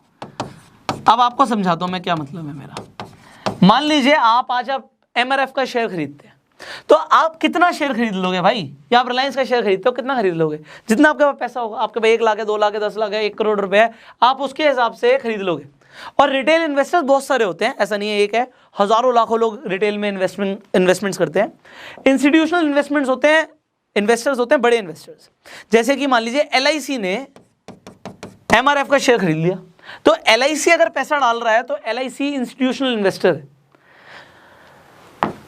S1: अब आपको समझाता हूं मैं क्या मतलब है मेरा। मान लीजिए आप आज MRF का शेयर खरीदते हैं, तो आप कितना शेयर खरीद लोगे भाई? या आप रिलायंस का शेयर खरीदते हो, कितना खरीद लोगे? जितना आपके पास पैसा होगा, आपके पास 1 लाख है, 2 लाख है, 10 लाख है, 1 करोड़ रुपए है, आप उसके हिसाब से खरीद लोगे। और रिटेल इन्वेस्टर्स बहुत सारे होते हैं, ऐसा नहीं है एक है, हजारों लाखों लोग रिटेल में इन्वेस्टमेंट्स करते हैं। इंस्टीट्यूशनल इन्वेस्टमेंट्स होते हैं, इन्वेस्टर्स होते हैं बड़े इन्वेस्टर्स। जैसे कि मान लीजिए LIC ने MRF का शेयर खरीद लिया, तो LIC अगर पैसा डाल रहा है तो LIC इंस्टीट्यूशनल इन्वेस्टर है।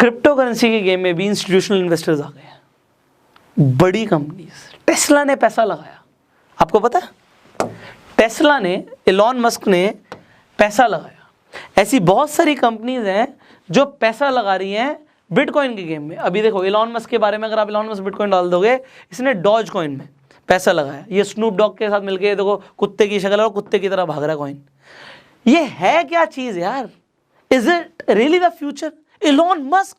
S1: क्रिप्टो करेंसी के गेम में भी इंस्टीट्यूशनल इन्वेस्टर्स आ गए। बड़ी कंपनीज, टेस्ला ने पैसा लगाया, आपको पता है? टेस्ला ने, एलॉन मस्क ने पैसा लगाया। ऐसी बहुत सारी कंपनीज हैं जो पैसा लगा रही हैं बिटकॉइन के गेम में। अभी देखो एलॉन मस्क के बारे में, अगर आप एलॉन मस्क बिटकॉइन डाल दोगे, इसने डॉज कॉइन में पैसा लगाया। ये स्नूप डॉग के साथ मिलके देखो कुत्ते की शक्ल और कुत्ते की तरह भाग रहा कॉइन। ये है क्या चीज यार? Is it really the future? Elon Musk,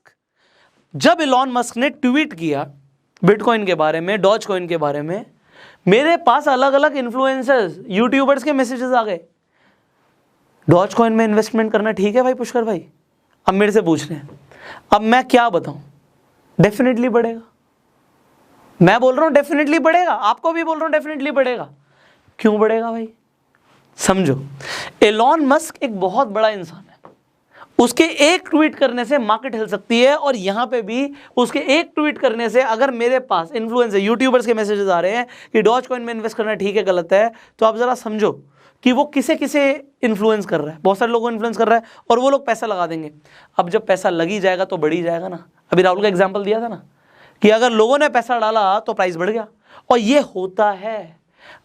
S1: जब एलॉन मस्क ने ट्वीट किया बिटकॉइन के बारे में, डॉज कॉइन के बारे में, मेरे पास अलग अलग इन्फ्लुएंसर्स, यूट्यूबर्स के मैसेजेस आ गए, डॉज कॉइन में इन्वेस्टमेंट करना ठीक है भाई पुष्कर भाई? अब मेरे से पूछ रहे हैं, अब मैं क्या बताऊं? डेफिनेटली बढ़ेगा। मैं बोल रहा हूं डेफिनेटली बढ़ेगा, आपको भी बोल रहा हूं डेफिनेटली बढ़ेगा। क्यों बढ़ेगा भाई? समझो, एलॉन मस्क एक बहुत बड़ा इंसान है, उसके एक ट्वीट करने से मार्केट हिल सकती है। और यहां पे भी उसके एक ट्वीट करने से अगर मेरे पास इन्फ्लुएंसर, यूट्यूबर्स के मैसेजेस आ रहे हैं कि डॉज कॉइन में इन्वेस्ट करना ठीक है गलत है, तो आप जरा समझो कि वो किसे किसे इन्फ्लुएंस कर रहा है। बहुत सारे लोगों को इन्फ्लुएंस कर रहा है और वो लोग पैसा लगा देंगे। अब जब पैसा लगी जाएगा तो बढ़ ही जाएगा ना। अभी राहुल का एग्जाम्पल दिया था ना कि अगर लोगों ने पैसा डाला तो प्राइस बढ़ गया, और ये होता है।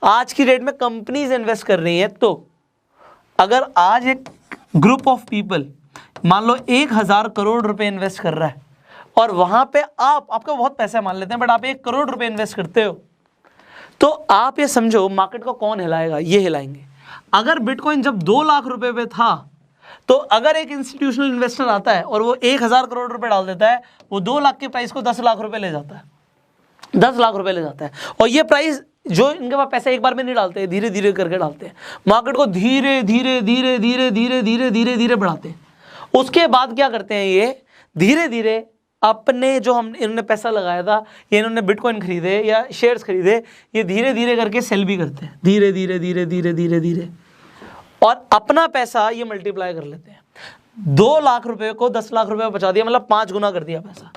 S1: आज की डेट में कंपनीज इन्वेस्ट कर रही हैं, तो अगर आज एक ग्रुप ऑफ पीपल मान लो 1000 करोड़ रुपए इन्वेस्ट कर रहा है, और वहां पे आपका बहुत पैसा मान लेते हैं, बट आप 1 करोड़ रुपए इन्वेस्ट करते हो, तो आप ये समझो मार्केट को कौन हिलाएगा? ये हिलाएंगे। अगर बिटकॉइन जब 2 लाख रुपए पे था, तो अगर एक इंस्टीट्यूशनल इन्वेस्टर आता है और वो 1000 करोड़ रुपए डाल देता है, वो 2 लाख के प्राइस को 10 लाख रुपए ले जाता है, 10 लाख रुपए ले जाता है। और ये प्राइस जो इनके पास पैसा एक बार में नहीं डालते, धीरे धीरे करके डालते हैं, मार्केट को धीरे धीरे धीरे धीरे धीरे धीरे धीरे धीरे बढ़ाते हैं। उसके बाद क्या करते हैं, ये धीरे धीरे अपने जो इन्होंने पैसा लगाया था, ये इन्होंने बिटकॉइन खरीदे या शेयर्स खरीदे, ये धीरे धीरे करके सेल भी करते हैं, धीरे धीरे धीरे धीरे धीरे धीरे, और अपना पैसा ये मल्टीप्लाई कर लेते हैं। 2 लाख रुपए को 10 लाख रुपए बचा दिया, मतलब 5 गुना कर दिया पैसा।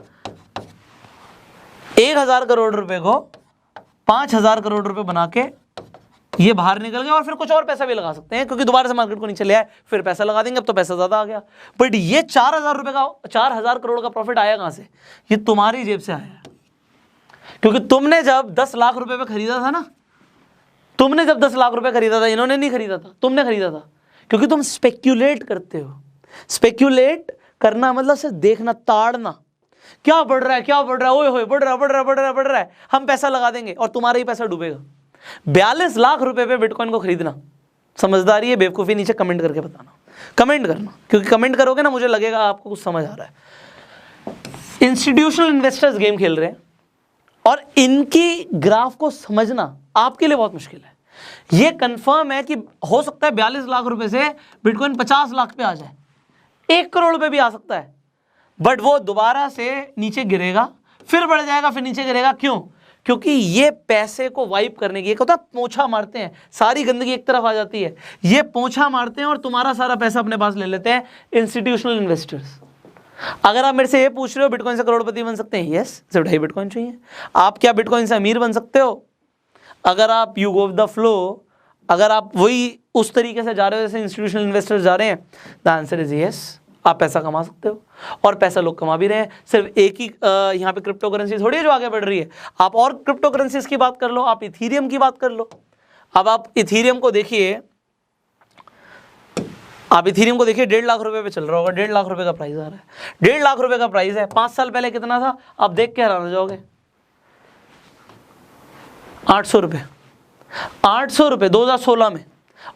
S1: 1000 करोड़ रुपए को 5000 करोड़ रुपए बना के ये बाहर निकल गए, और फिर कुछ और पैसा भी लगा सकते हैं क्योंकि दोबारा से मार्केट को नीचे ले आए, फिर पैसा लगा देंगे, अब तो पैसा ज्यादा आ गया। बट ये 4000 रुपए का 4000 करोड़ का प्रॉफिट आया कहां से? ये तुम्हारी जेब से आया, क्योंकि तुमने जब 10 लाख रुपए पे खरीदा था ना, तुमने जब 10 लाख रुपए खरीदा था, इन्होंने नहीं खरीदा था, तुमने खरीदा था, क्योंकि तुम स्पेक्यूलेट करते हो। स्पेक्यूलेट करना मतलब सिर्फ देखना, ताड़ना, क्या बढ़ रहा है, क्या बढ़ रहा है, ओए होए बढ़ रहा है, बढ़ रहा है, बढ़ रहा है, बढ़ रहा है, हम पैसा लगा देंगे और तुम्हारा ही पैसा डूबेगा। 42 लाख रुपए पे बिटकॉइन को खरीदना समझदारी है, बेवकूफी? नीचे कमेंट करके बताना, कमेंट करना, क्योंकि कमेंट करोगे ना मुझे लगेगा आपको कुछ समझ आ रहा है। इंस्टीट्यूशनल इन्वेस्टर्स गेम खेल रहे हैं और इनकी ग्राफ को समझना आपके लिए बहुत मुश्किल है। यह कंफर्म है कि हो सकता है 42 लाख रुपए से बिटकॉइन 50 लाख पे आ जाए, 1 करोड़ पे भी आ सकता है, बट वो दोबारा से नीचे गिरेगा, फिर बढ़ जाएगा, फिर नीचे गिरेगा। क्यों? क्योंकि ये पैसे को वाइप करने की, एक होता है पोंछा मारते हैं, सारी गंदगी एक तरफ आ जाती है, ये पोंछा मारते हैं और तुम्हारा सारा पैसा अपने पास ले लेते हैं इंस्टीट्यूशनल इन्वेस्टर्स। अगर आप मेरे से ये पूछ रहे हो बिटकॉइन से करोड़पति बन सकते हैं, यस, सिर्फ 2.5 बिटकॉइन चाहिए। आप क्या बिटकॉइन से अमीर बन सकते हो? अगर आप you go with the flow, अगर आप वही उस तरीके से जा रहे हो जैसे इंस्टीट्यूशनल इन्वेस्टर्स जा रहे हैं, द आंसर इज यस, आप पैसा कमा सकते हो, और पैसा लोग कमा भी रहे हैं। सिर्फ एक ही यहाँ पे क्रिप्टो करेंसी थोड़ी है जो आगे बढ़ रही है। आप और क्रिप्टो करेंसीज की बात कर लो, आप इथीरियम की बात कर लो। अब आप इथीरियम को देखिए, आप इथीरियम को देखिए, 1.5 लाख रुपए पे चल रहा होगा। 1.5 लाख रुपए का प्राइस आ रहा है, 1.5 लाख रुपए का प्राइस है। 5 साल पहले कितना था आप देख के हैरान हो जाओगे, 800 रुपए, 800 रुपए 2016 में,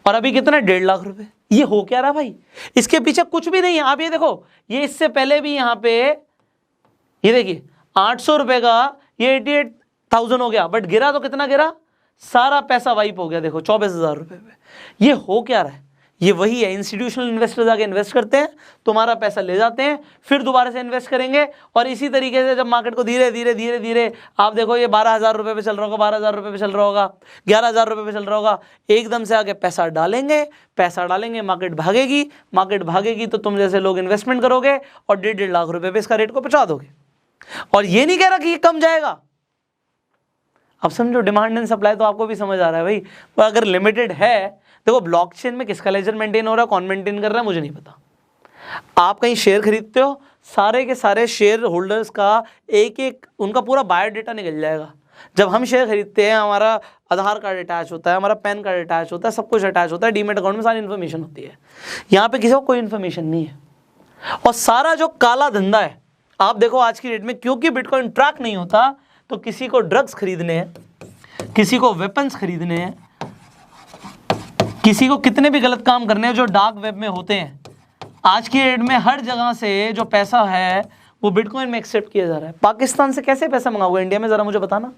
S1: और अभी कितना है 1.5 लाख रुपए। ये हो क्या रहा भाई, इसके पीछे कुछ भी नहीं है। आप ये देखो, ये इससे पहले भी यहाँ पे ये देखिए 800 रुपए का ये 88,000 हो गया, बट गिरा तो कितना गिरा, सारा पैसा वाइप हो गया। देखो 24,000 रुपए पे। ये हो क्या रहा है, ये वही है, इंस्टीट्यूशनल इन्वेस्टर्स आके इन्वेस्ट करते हैं, तुम्हारा पैसा ले जाते हैं, फिर दोबारा से इन्वेस्ट करेंगे, और इसी तरीके से जब मार्केट को धीरे धीरे धीरे धीरे आप देखो ये 12,000 रुपए पे चल रहा होगा, 12,000 रुपए पे चल रहा होगा, 11,000 रुपए पे चल रहा होगा, एकदम से आके पैसा डालेंगे, पैसा डालेंगे, मार्केट भागेगी, मार्केट भागेगी तो तुम जैसे लोग इन्वेस्टमेंट करोगे और 1.5 लाख रुपए पे इसका रेट को पहुंचा दोगे। और ये नहीं कह रहा कि ये कम जाएगा, अब समझो डिमांड एंड सप्लाई तो आपको भी समझ आ रहा है भाई। पर अगर लिमिटेड है, देखो ब्लॉकचेन में किसका लेजर मेंटेन हो रहा है, कौन मेंटेन कर रहा है मुझे नहीं पता। आप कहीं शेयर खरीदते हो, सारे के सारे शेयर होल्डर्स का एक एक उनका पूरा बायोडाटा निकल जाएगा। जब हम शेयर खरीदते हैं हमारा आधार कार्ड अटैच होता है, हमारा पैन कार्ड अटैच होता है, सब कुछ अटैच होता है, डीमेट अकाउंट में सारी इन्फॉर्मेशन होती है। यहाँ पे किसी को कोई इन्फॉर्मेशन नहीं है। और सारा जो काला धंधा है, आप देखो आज की डेट में, क्योंकि बिटकॉइन ट्रैक नहीं होता, तो किसी को ड्रग्स खरीदने हैं, किसी को वेपन्स खरीदने हैं, किसी को कितने भी गलत काम करने हैं जो डार्क वेब में होते हैं। आज की डेट में हर जगह से जो पैसा है वो बिटकॉइन में एक्सेप्ट किया जा रहा है। पाकिस्तान से कैसे पैसा मंगाओगे इंडिया में, जरा मुझे बताना,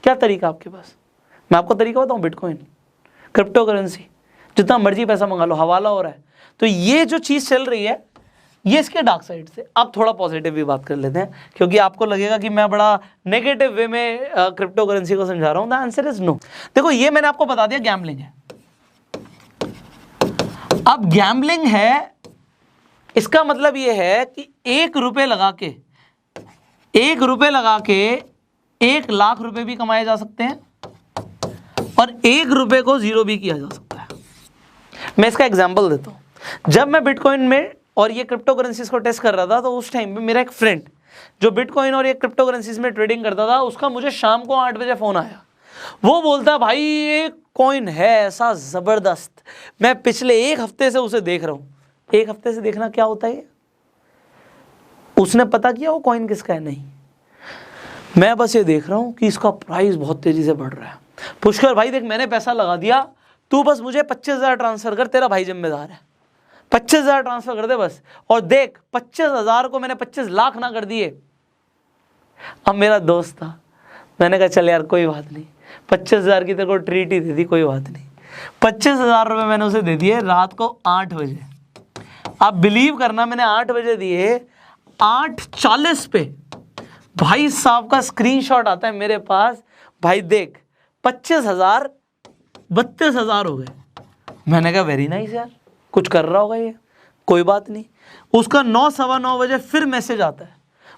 S1: क्या तरीका आपके पास? मैं आपको तरीका बताऊं, बिटकॉइन, क्रिप्टो करेंसी, जितना मर्जी पैसा मंगा लो, हवाला हो रहा है। तो ये जो चीज़ चल रही है ये इसके डार्क साइड से। अब थोड़ा पॉजिटिव भी बात कर लेते हैं, क्योंकि आपको लगेगा कि मैं बड़ा नेगेटिव वे में क्रिप्टो करेंसी को समझा रहा हूं। The answer is no. देखो ये मैंने आपको बता दिया गैम्बलिंग है। अब गैम्बलिंग है, इसका मतलब ये है कि 1 रुपए लगा के 1 लाख रुपए भी कमाए जा सकते हैं, और 1 रुपए को जीरो भी किया जा सकता है। मैं इसका एग्जाम्पल देता हूं। जब मैं बिटकॉइन में और ये क्रिप्टो करेंसीज को टेस्ट कर रहा था, तो उस टाइम पे मेरा एक फ्रेंड जो बिटकॉइन और ये क्रिप्टो करेंसीज में ट्रेडिंग करता था, उसका मुझे शाम को 8 बजे फोन आया। वो बोलता है भाई ये कॉइन है ऐसा जबरदस्त, मैं पिछले 1 हफ्ते से उसे देख रहा हूं। 1 हफ्ते से देखना क्या होता है? उसने पता किया वो कॉइन किसका है? नहीं, मैं बस ये देख रहा हूं कि इसका प्राइस बहुत तेजी से बढ़ रहा है। पुष्कर भाई देख, मैंने पैसा लगा दिया, तू बस मुझे 25,000 ट्रांसफर कर, तेरा भाई जिम्मेदार है। 25,000 ट्रांसफर कर दे बस, और देख 25,000 को मैंने 25 लाख ना कर दिए। अब मेरा दोस्त था, मैंने कहा चल यार कोई बात नहीं, 25,000 की तेरे को ट्रीट ही दे दी, कोई बात नहीं। 25,000 रुपये मैंने उसे दे दिए रात को 8 बजे। आप बिलीव करना, मैंने 8 बजे दिए, 8:40 पे भाई साहब का स्क्रीनशॉट आता है मेरे पास, भाई देख 25,000 32,000 हो गए। मैंने कहा वेरी नाइस यार, कुछ कर रहा होगा ये, कोई बात नहीं। उसका 9 सवा 9 बजे फिर मैसेज आता है,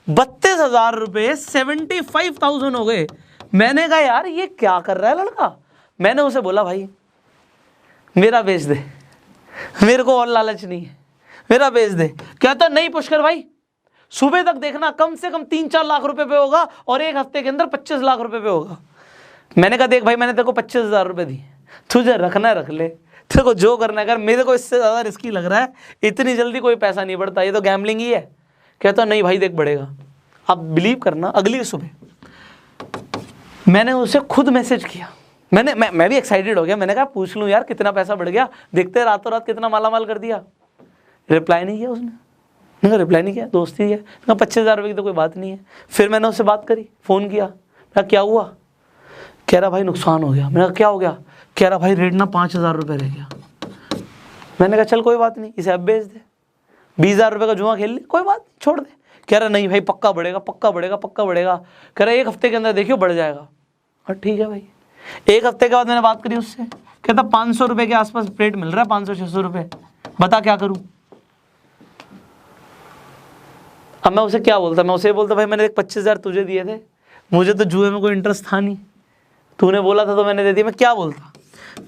S1: 32,000 रुपये 75,000 हो गए। मैंने कहा यार ये क्या कर रहा है लड़का। मैंने उसे बोला भाई मेरा बेच दे, मेरे को और लालच नहीं है, मेरा बेच दे। कहता नहीं पुष्कर भाई, सुबह तक देखना कम से कम 3-4 लाख रुपए पे होगा, और 1 हफ्ते के अंदर 25 लाख रुपए पे होगा। मैंने कहा देख भाई, मैंने तेरे को 25,000 रुपये दिए, तुझे रखना है रख ले, तेरे को जो करना है कर, मेरे को इससे ज़्यादा रिस्की लग रहा है, इतनी जल्दी कोई पैसा नहीं बढ़ता, ये तो गैम्बलिंग ही है। कहता नहीं भाई देख बढ़ेगा। आप बिलीव करना, अगली सुबह मैंने उसे खुद मैसेज किया, मैं भी एक्साइटेड हो गया। मैंने कहा पूछ लूँ यार कितना पैसा बढ़ गया, देखते रातों रात कितना माला माल कर दिया। रिप्लाई नहीं किया उसने, मैंने कहा रिप्लाई नहीं किया, दोस्ती है। 25,000 रुपये की तो कोई बात नहीं है। फिर मैंने उससे बात करी, फ़ोन किया, मैं क्या हुआ? कह रहा भाई नुकसान हो गया। मैंने कहा क्या हो गया? कह रहा भाई रेट ना 5,000 रुपये रह गया। मैंने कहा चल कोई बात नहीं, इसे अब बेच दे, 20,000 रुपये का जुआ खेल ले, कोई बात नहीं छोड़ दे। कह रहा नहीं भाई पक्का बढ़ेगा, पक्का बढ़ेगा, पक्का बढ़ेगा। कह रहा 1 हफ्ते के अंदर देखियो बढ़ जाएगा। और ठीक है भाई। 1 हफ्ते के बाद मैंने बात करी उससे, कहता 500 रुपये के आसपास रेट मिल रहा है, 500-600 रुपये, बता क्या करूँ। अब मैं उसे क्या बोलता, मैं उसे बोलता भाई मैंने 25,000 तुझे दिए थे, मुझे तो जुए में कोई इंटरेस्ट था नहीं, तूने बोला था तो मैंने दे दिया, मैं क्या बोलता।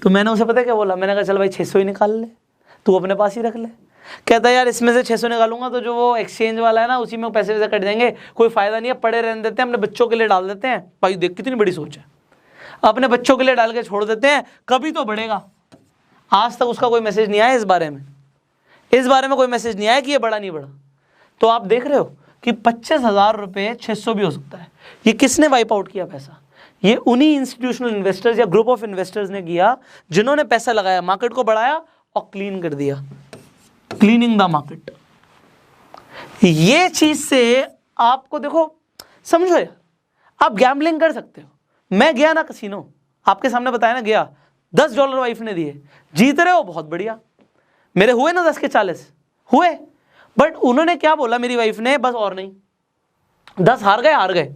S1: तो मैंने उसे पता क्या बोला, मैंने कहा चल भाई 600 ही निकाल ले, तू अपने पास ही रख ले। कहता है यार इसमें से 600 निकालूंगा तो जो वो एक्सचेंज वाला है ना उसी में पैसे वैसे कट देंगे, कोई फायदा नहीं है, पड़े रहने देते हैं, अपने बच्चों के लिए डाल देते हैं। भाई देख कितनी बड़ी सोच है, अपने बच्चों के लिए डाल के छोड़ देते हैं, कभी तो बढ़ेगा। आज तक उसका कोई मैसेज नहीं आया इस बारे में, कोई मैसेज नहीं आया कि ये बढ़ा नहीं बढ़ा। तो आप देख रहे हो कि 25,000 रुपये 600 भी हो सकता है। ये किसने वाइप आउट किया पैसा? ये उन्हीं इंस्टीट्यूशनल इन्वेस्टर्स या ग्रुप ऑफ इन्वेस्टर्स ने किया जिन्होंने पैसा लगाया, मार्केट को बढ़ाया और क्लीन कर दिया, क्लीनिंग द मार्केट। ये चीज से आपको देखो, समझो यार, आप गैम्बलिंग कर सकते हो। मैं गया ना कसिनो, आपके सामने बताया ना, गया, $10 वाइफ ने दिए, जीत रहे हो, बहुत बढ़िया। मेरे हुए ना 10 के 40 हुए, बट उन्होंने क्या बोला मेरी वाइफ ने, बस और नहीं, 10 हार गए।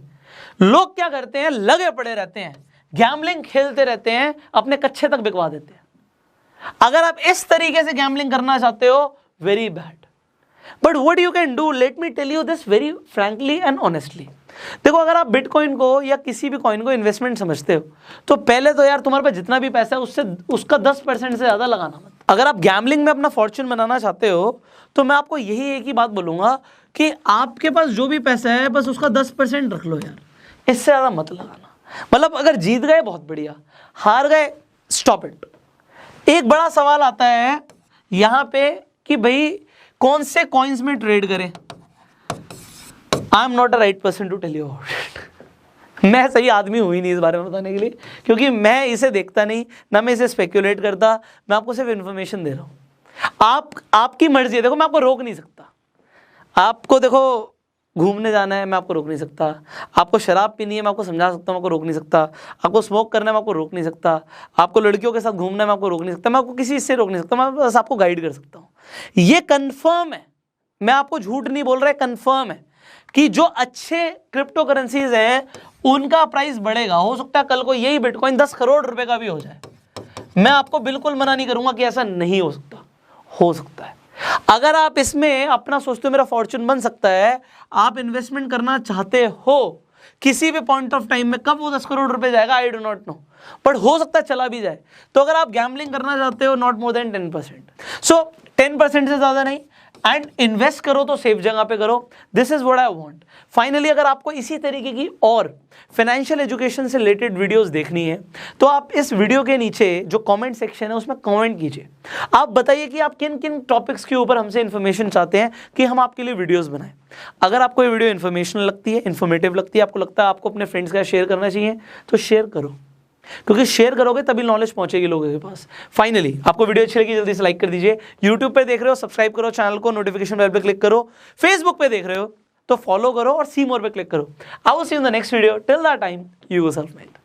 S1: लोग क्या करते हैं, लगे पड़े रहते हैं, गैम्बलिंग खेलते रहते हैं, अपने कच्चे तक बिकवा देते हैं। अगर आप इस तरीके से गैम्बलिंग करना चाहते हो, very bad. But what you can do, let me tell you this very frankly and honestly. देखो, अगर आप बिटकॉइन को या किसी भी कॉइन को इन्वेस्टमेंट समझते हो तो पहले तो यार तुम्हारे पास जितना भी पैसा है उससे उसका 10% से ज़्यादा लगाना मत। अगर आप गैम्बलिंग में अपना फॉर्च्यून बनाना चाहते हो तो मैं आपको यही एक ही बात बोलूँगा कि आपके पास जो भी पैसा है बस उसका 10% रख लो यार, इससे ज़्यादा मत लगाना। मतलब अगर जीत गए बहुत बढ़िया, हार गए स्टॉप इट। एक बड़ा सवाल आता है यहाँ पे कि भाई कौन से कॉइन्स में ट्रेड करें। I am not a right person to tell you about it. मैं सही आदमी हूँ ही नहीं इस बारे में बताने के लिए, क्योंकि मैं इसे देखता नहीं, ना मैं इसे स्पेक्यूलेट करता, मैं आपको सिर्फ इन्फॉर्मेशन दे रहा हूँ। आपकी मर्जी है, देखो मैं आपको रोक नहीं सकता। आपको देखो घूमने जाना है, मैं आपको रोक नहीं सकता। आपको शराब पीनी है, मैं आपको समझा सकता हूँ, मैं आपको रोक नहीं सकता। आपको स्मोक करना है, मैं आपको रोक नहीं सकता। आपको लड़कियों के साथ घूमना है, मैं आपको रोक नहीं सकता। मैं आपको किसी से रोक नहीं सकता, मैं बस आपको गाइड कर सकता हूँ। ये कंफर्म है, मैं आपको झूठ नहीं बोल रहा, कंफर्म है कि जो अच्छे क्रिप्टो करेंसीज हैं उनका प्राइस बढ़ेगा। हो सकता है कल को यही बिटकॉइन 10 करोड़ रुपए का भी हो जाए। मैं आपको बिल्कुल मना नहीं करूंगा कि ऐसा नहीं हो सकता, हो सकता है। अगर आप इसमें अपना सोचते हो मेरा फॉर्च्यून बन सकता है, आप इन्वेस्टमेंट करना चाहते हो किसी भी पॉइंट ऑफ टाइम में, कब वो 10 करोड़ रुपए जाएगा I do not know, but हो सकता है चला भी जाए। तो अगर आप गैम्बलिंग करना चाहते हो, नॉट मोर देन 10%, सो 10% से ज्यादा नहीं, एंड इन्वेस्ट करो तो सेफ जगह पे करो। This is what I want. Finally, अगर आपको इसी तरीके की और फाइनेंशियल एजुकेशन से रिलेटेड वीडियोस देखनी है तो आप इस वीडियो के नीचे जो कमेंट सेक्शन है उसमें कमेंट कीजिए। आप बताइए कि आप किन किन टॉपिक्स के ऊपर हमसे इन्फॉर्मेशन चाहते हैं कि हम आपके लिए वीडियोस बनाएं। अगर आपको ये वीडियो इन्फॉर्मेशनल लगती है, इन्फॉर्मेटिव लगती है, आपको लगता है आपको अपने फ्रेंड्स का शेयर करना चाहिए, तो शेयर करो, क्योंकि शेयर करोगे तभी नॉलेज पहुंचेगी लोगों के पास। फाइनली, आपको वीडियो अच्छी लगी जल्दी से लाइक कर दीजिए। यूट्यूब पे देख रहे हो सब्सक्राइब करो चैनल को, नोटिफिकेशन बेल पे क्लिक करो। फेसबुक पे देख रहे हो तो फॉलो करो और सी मोर पे क्लिक करो। I will see you in the next video. Till that time, you go self made.